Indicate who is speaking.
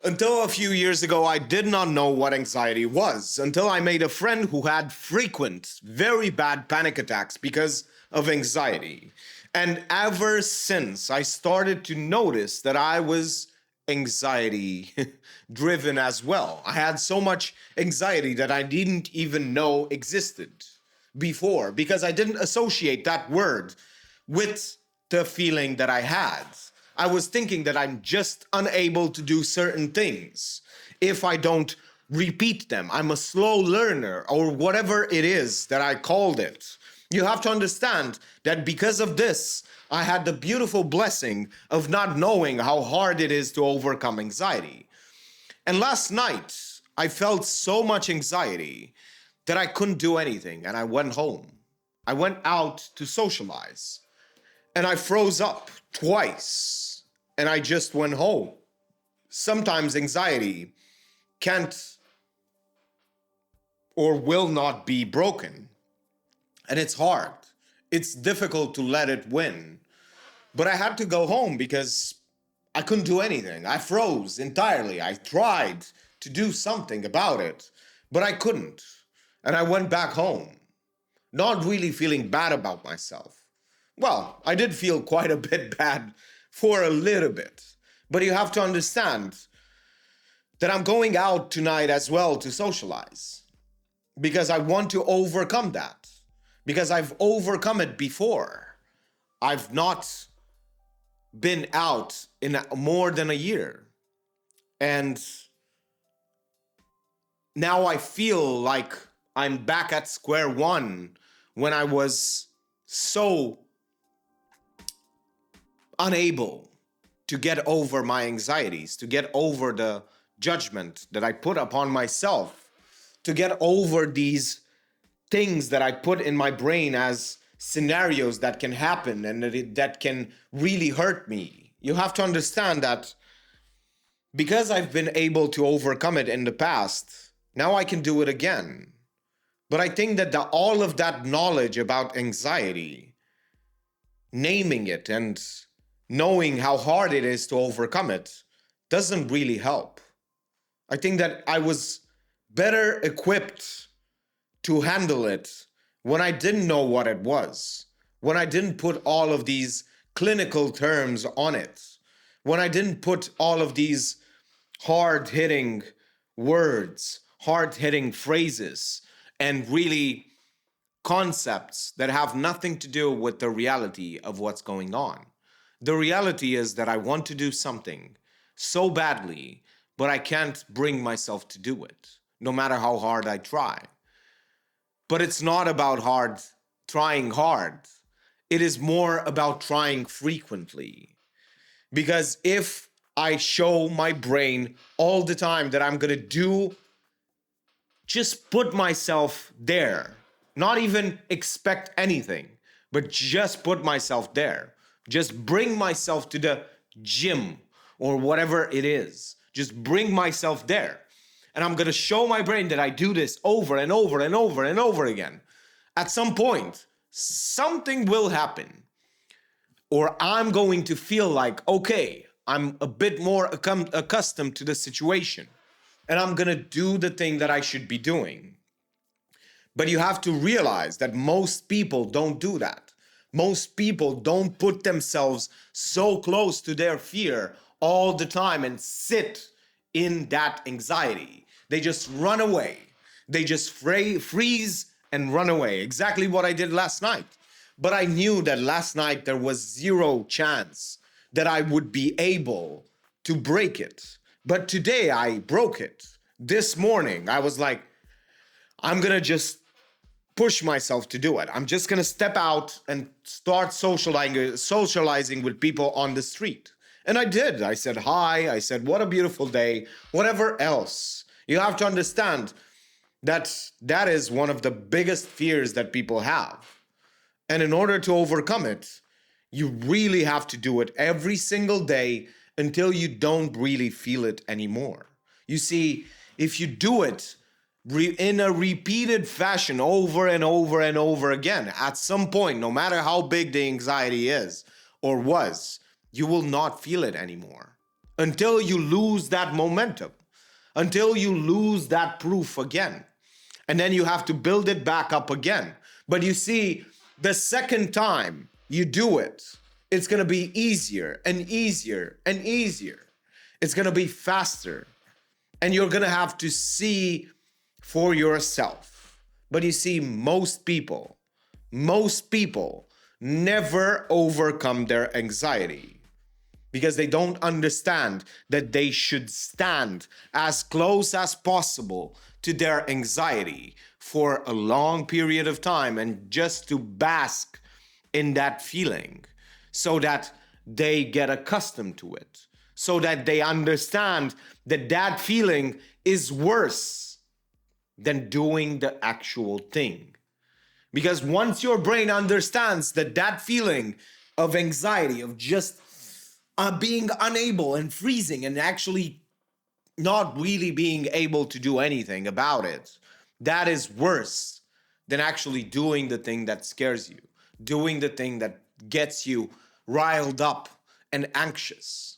Speaker 1: Until a few years ago, I did not know what anxiety was until I made a friend who had frequent, very bad panic attacks because of anxiety. And ever since, I started to notice that I was anxiety driven as well. I had so much anxiety that I didn't even know existed before because I didn't associate that word with the feeling that I had. I was thinking that I'm just unable to do certain things if I don't repeat them. I'm a slow learner or whatever it is that I called it. You have to understand that because of this, I had the beautiful blessing of not knowing how hard it is to overcome anxiety. And last night, I felt so much anxiety that I couldn't do anything and I went home. I went out to socialize and I froze up twice and I just went home. Sometimes anxiety can't or will not be broken. And it's hard. It's difficult to let it win. But I had to go home because I couldn't do anything. I froze entirely. I tried to do something about it, but I couldn't. And I went back home, not really feeling bad about myself. Well, I did feel quite a bit bad for a little bit. But you have to understand that I'm going out tonight as well to socialize because I want to overcome that. Because I've overcome it before. I've not been out in more than a year. And now I feel like I'm back at square one when I was so unable to get over my anxieties, to get over the judgment that I put upon myself, to get over these things that I put in my brain as scenarios that can happen and that can really hurt me. You have to understand that because I've been able to overcome it in the past, now I can do it again. But I think that all of that knowledge about anxiety, naming it and knowing how hard it is to overcome it, doesn't really help. I think that I was better equipped to handle it when I didn't know what it was, when I didn't put all of these clinical terms on it, when I didn't put all of these hard-hitting words, hard-hitting phrases, and really concepts that have nothing to do with the reality of what's going on. The reality is that I want to do something so badly, but I can't bring myself to do it, no matter how hard I try. But it's not about trying hard. It is more about trying frequently. Because if I show my brain all the time that I'm going to just put myself there, not even expect anything, but just put myself there. Just bring myself to the gym or whatever it is. Just bring myself there. And I'm going to show my brain that I do this over and over and over and over again. At some point, something will happen. Or I'm going to feel like, okay, I'm a bit more accustomed to the situation. And I'm going to do the thing that I should be doing. But you have to realize that most people don't do that. Most people don't put themselves so close to their fear all the time and sit in that anxiety. They just run away. They just freeze and run away. Exactly what I did last night. But I knew that last night there was zero chance that I would be able to break it. But today I broke it. This morning I was like, I'm going to just push myself to do it. I'm just going to step out and start socializing with people on the street. And I did. I said hi. I said, what a beautiful day. Whatever else. You have to understand that that is one of the biggest fears that people have. And in order to overcome it, you really have to do it every single day until you don't really feel it anymore. You see, if you do it in a repeated fashion over and over and over again, at some point, no matter how big the anxiety is or was, you will not feel it anymore. until you lose that momentum, until you lose that proof again. And then you have to build it back up again. But you see, the second time you do it, it's going to be easier and easier and easier. It's going to be faster. And you're going to have to see for yourself. But you see, most people never overcome their anxiety because they don't understand that they should stand as close as possible to their anxiety for a long period of time and just to bask in that feeling so that they get accustomed to it, so that they understand that that feeling is worse than doing the actual thing. Because once your brain understands that that feeling of anxiety, of just being unable and freezing and actually not really being able to do anything about it, that is worse than actually doing the thing that scares you, doing the thing that gets you riled up and anxious.